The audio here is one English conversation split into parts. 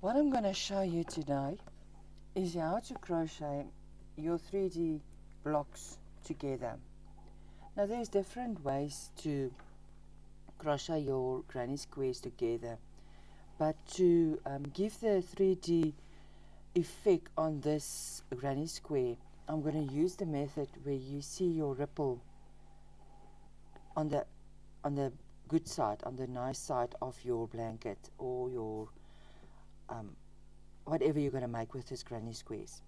What I'm going to show you today is how to crochet your 3D blocks together. Now there's different ways to crochet your granny squares together, but to give the 3D effect on this granny square, I'm going to use the method where you see your ripple on the good side, on the nice side of your blanket or your whatever you're going to make with this granny squares.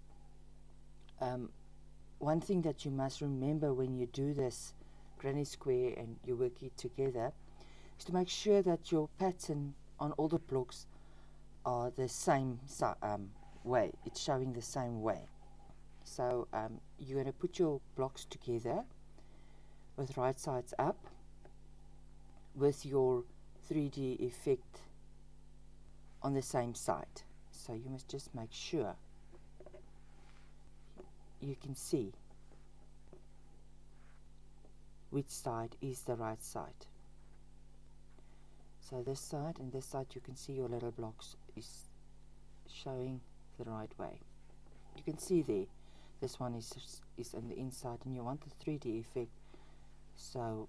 One thing that you must remember when you do this granny square and you work it together is to make sure that your pattern on all the blocks are the same way. It's showing the same way. So you're going to put your blocks together with right sides up with your 3D effect on the same side. So you must just make sure you can see which side is the right side. So this side and this side, you can see your little blocks is showing the right way. You can see there, this one is on the inside and you want the 3D effect, so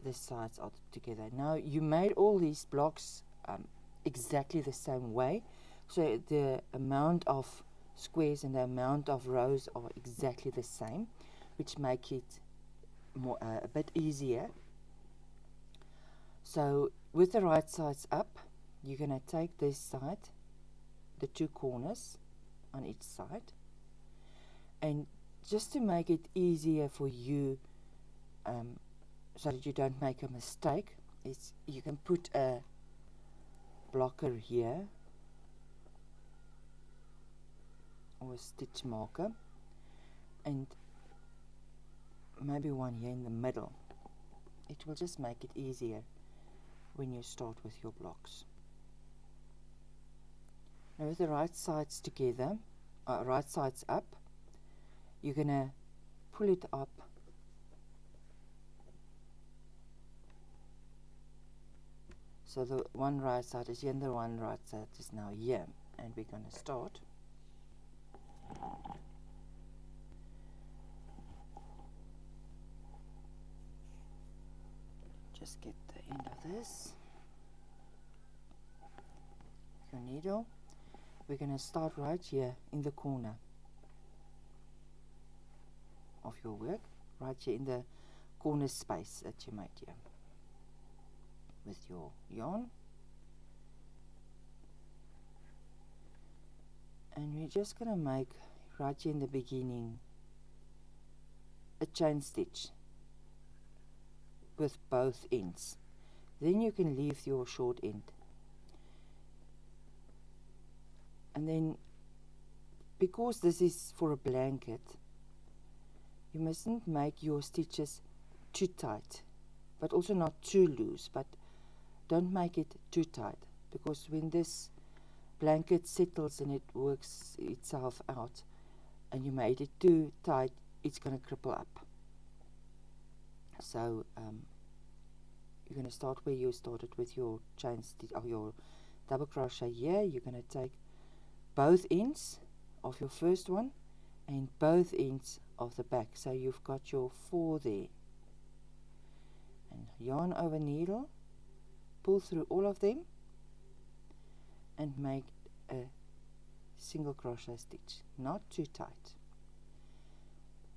the sides are together. Now you made all these blocks exactly the same way, so the amount of squares and the amount of rows are exactly the same, which make it more a bit easier. So with the right sides up, you're going to take this side, the two corners on each side, and just to make it easier for you, so that you don't make a mistake, is you can put a blocker here or a stitch marker and maybe one here in the middle. It will just make it easier when you start with your blocks. Now with the right sides together, right sides up, you're going to pull it up so the one right side is here and the one right side is now here, and we're going to start. Just get the end of this, your needle. We're going to start right here in the corner of your work, right here in the corner space that you made here with your yarn, and we're just going to make right here in the beginning a chain stitch with both ends. Then you can leave your short end, and then because this is for a blanket, you mustn't make your stitches too tight, but also not too loose, but don't make it too tight, because when this blanket settles and it works itself out and you made it too tight, it's going to cripple up. So you're going to start where you started with your chain stitch or your double crochet here. You're going to take both ends of your first one and both ends of the back, so you've got your 4 there, and yarn over needle, pull through all of them and make a single crochet stitch, not too tight.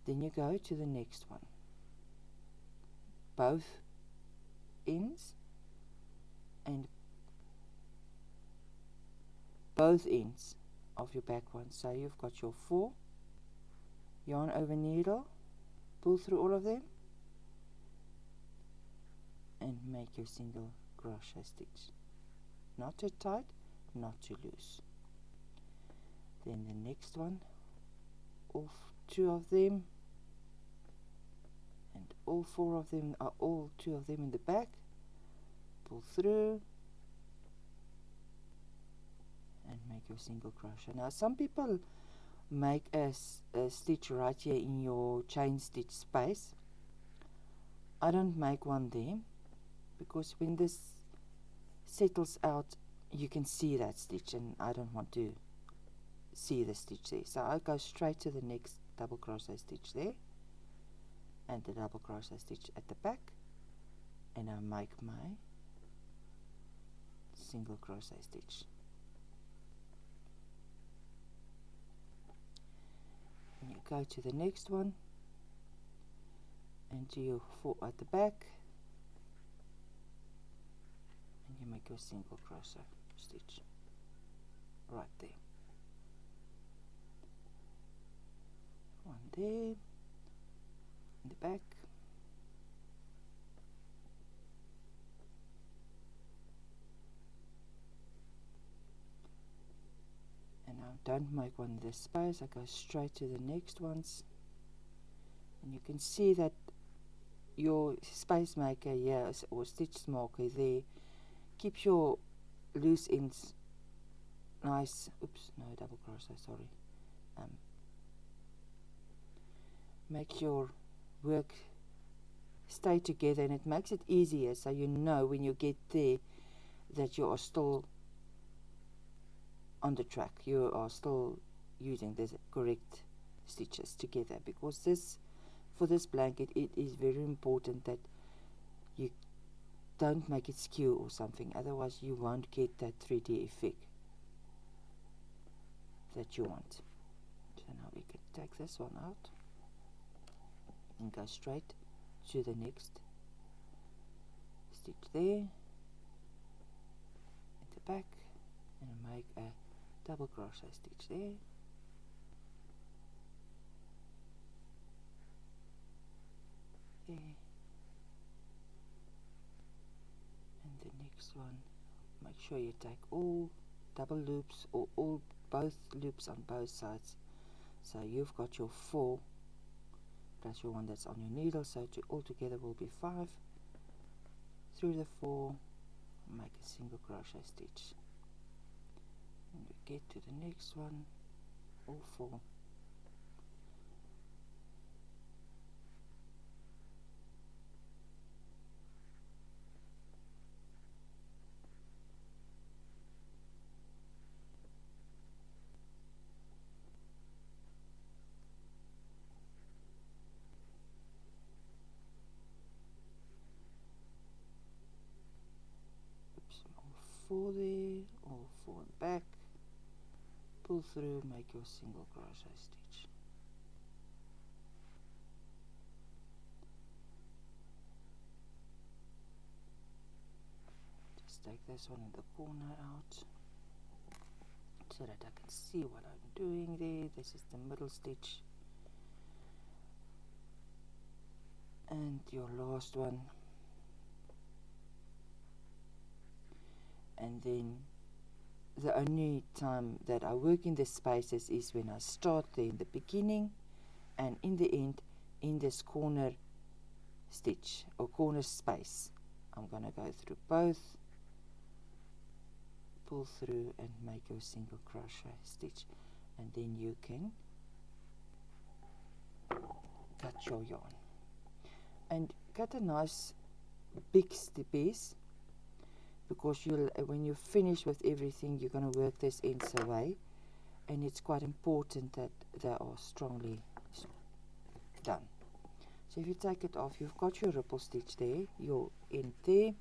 Then you go to the next one, both ends and both ends of your back one, so you've got your 4, yarn over needle, pull through all of them and make your single crochet stitch, not too tight, not too loose. Then the next one, all 2 of them and all 4 of them are all 2 of them in the back, pull through and make your single crochet. Now some people make a stitch right here in your chain stitch space. I don't make one there, because when this settles out you can see that stitch, and I don't want to see the stitch there, so I go straight to the next double crochet stitch there and the double crochet stitch at the back, and I make my single crochet stitch. And you go to the next one and do your 4 at the back, and you make your single crochet stitch right there. One there in the back, and I don't make one in this space, I go straight to the next ones, and you can see that your space maker here or stitch marker there keeps your loose ends nice. Oops, no, double crochet, sorry. Make your work stay together, and it makes it easier, so you know when you get there that you are still on the track, you are still using the correct stitches together, because this, for this blanket, it is very important that you don't make it skew or something, otherwise you won't get that 3D effect that you want. So now we can take this one out and go straight to the next stitch there at the back, and make a double crochet stitch there, there, and the next one, make sure you take all double loops or all both loops on both sides, so you've got your 4 plus your one that's on your needle, so altogether will be 5. Through the 4, make a single crochet stitch, and we get to the next one, all 4, all 4 there, all 4 in the back, pull through, make your single crochet stitch. Just take this one in the corner out so that I can see what I'm doing there. This is the middle stitch, and your last one, and then the only time that I work in the spaces is when I start there in the beginning and in the end in this corner stitch or corner space. I'm gonna go through both, pull through and make your single crochet stitch, and then you can cut your yarn and cut a nice big piece, because you'll, when you finish with everything, you're going to work this ends away, and it's quite important that they are strongly done. So if you take it off, you've got your ripple stitch there, your end there,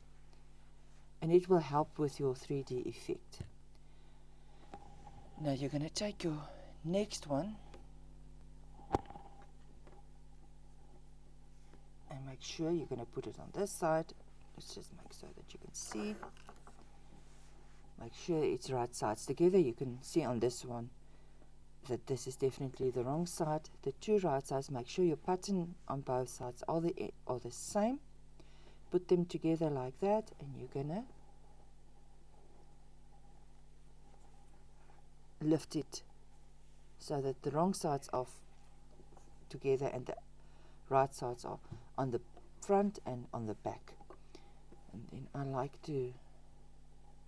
and it will help with your 3D effect. Now you're going to take your next one and make sure you're going to put it on this side. Let's just make so that you can see. Make sure it's right sides together. You can see on this one that this is definitely the wrong side. The 2 right sides, make sure your pattern on both sides are the same. Put them together like that, and you're gonna lift it so that the wrong sides are together and the right sides are on the front and on the back. And then I like to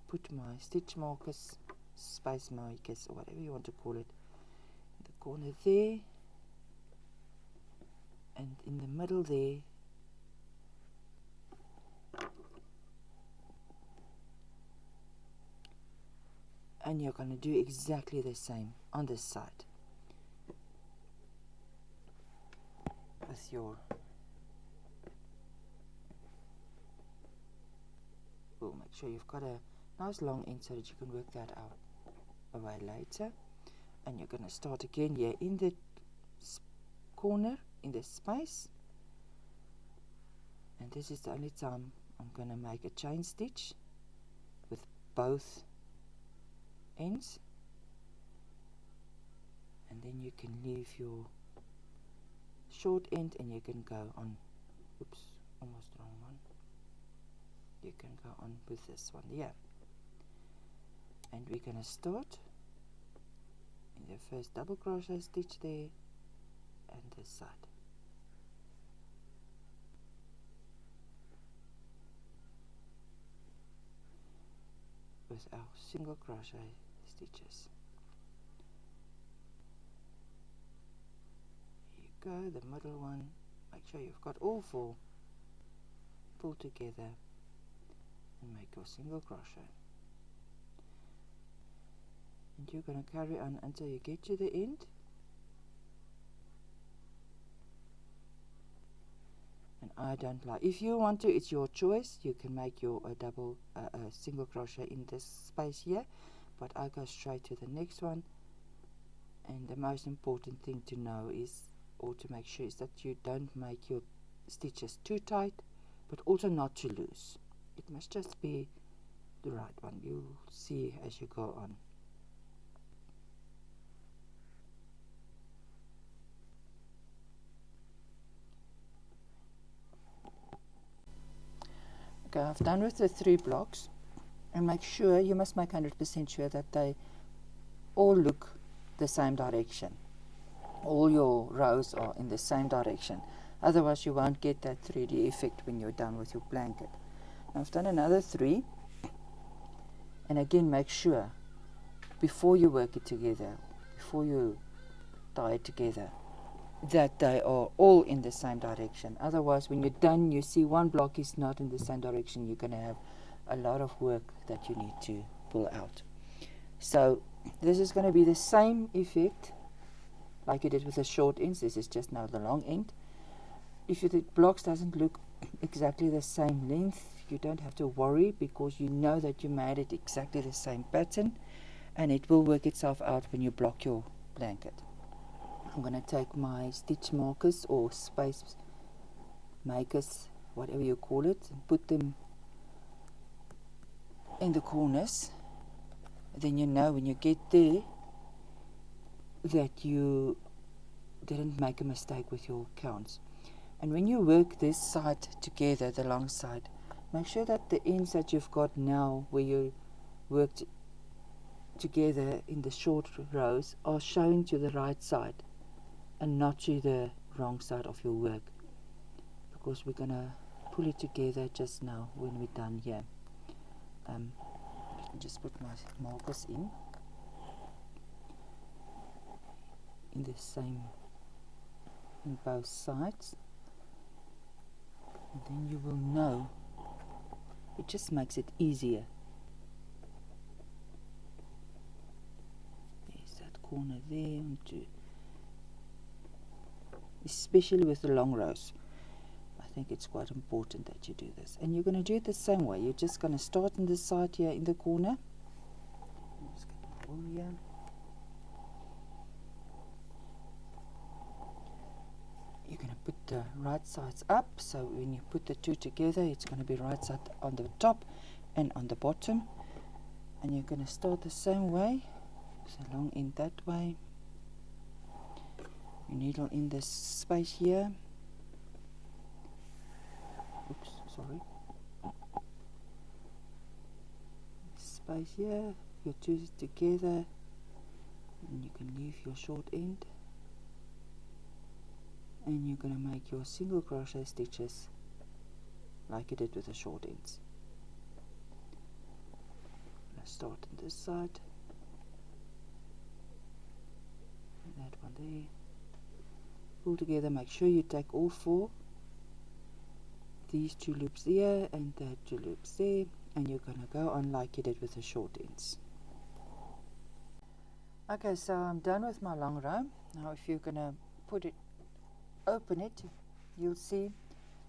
put my stitch markers, space markers, or whatever you want to call it, in the corner there, and in the middle there, and you're going to do exactly the same on this side with your make sure you've got a nice long end so that you can work that out away later. And you're going to start again here in the corner, in the space, and this is the only time I'm going to make a chain stitch with both ends, and then you can leave your short end and you can go on, oops, almost the wrong one, you can go on with this one here. And we're going to start in the first double crochet stitch there and this side. With our single crochet stitches. Here you go, the middle one, make sure you've got all four, pull together and make your single crochet. And you're going to carry on until you get to the end. And I don't like, if you want to, it's your choice, you can make your a single crochet in this space here, but I go straight to the next one. And the most important thing to know is, or to make sure, is that you don't make your stitches too tight, but also not too loose. It must just be the right one. You'll see as you go on. Okay, I've done with the 3 blocks, and make sure, you must make 100% sure that they all look the same direction. All your rows are in the same direction, otherwise you won't get that 3D effect when you're done with your blanket. Now I've done another 3, and again make sure before you work it together, before you tie it together, that they are all in the same direction. Otherwise, when you're done, you see one block is not in the same direction, you're going to have a lot of work that you need to pull out. So this is going to be the same effect like you did with the short ends. This is just now the long end. If the blocks doesn't look exactly the same length, you don't have to worry, because you know that you made it exactly the same pattern, and it will work itself out when you block your blanket. I'm going to take my stitch markers or space makers, whatever you call it, and put them in the corners. Then you know when you get there that you didn't make a mistake with your counts. And when you work this side together, the long side, make sure that the ends that you've got now where you worked together in the short rows are showing to the right side and not to the wrong side of your work, because we're going to pull it together just now when we're done here. Just put my markers in the same, in both sides, and then you will know. It just makes it easier. There's that corner there, especially with the long rows. I think it's quite important that you do this. And you're going to do it the same way. You're just going to start on this side here in the corner. Let's get my wool here. You're going to put the right sides up, so when you put the two together, it's going to be right side on the top and on the bottom. And you're going to start the same way, so long end that way. Your needle in this space here. Oops, sorry. Space here, you two together, and you can leave your short end. And you're going to make your single crochet stitches like you did with the short ends. Let's start on this side. And that one there. Pull together, make sure you take all 4. These 2 loops here and the 2 loops there. And you're going to go on like you did with the short ends. Okay, so I'm done with my long row. Now if you're gonna open it, you'll see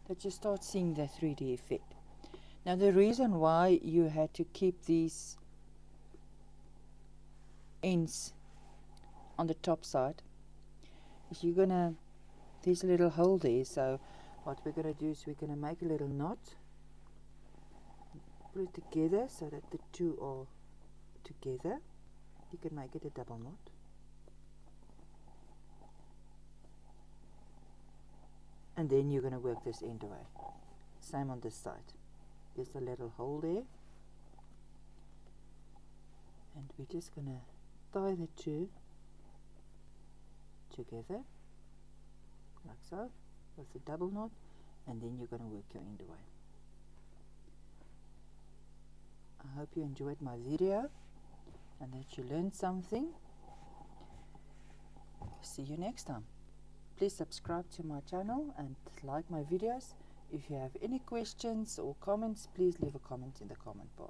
that you start seeing the 3D effect. Now the reason why you had to keep these ends on the top side is there's a little hole there, so what we're gonna do is we're gonna make a little knot, put it together so that the two are together. You can make it a double knot. And then you're going to work this end away. Same on this side. There's a little hole there. And we're just going to tie the two together, like so, with a double knot, and then you're going to work your end away. I hope you enjoyed my video and that you learned something. See you next time. Please subscribe to my channel and like my videos. If you have any questions or comments, please leave a comment in the comment bar.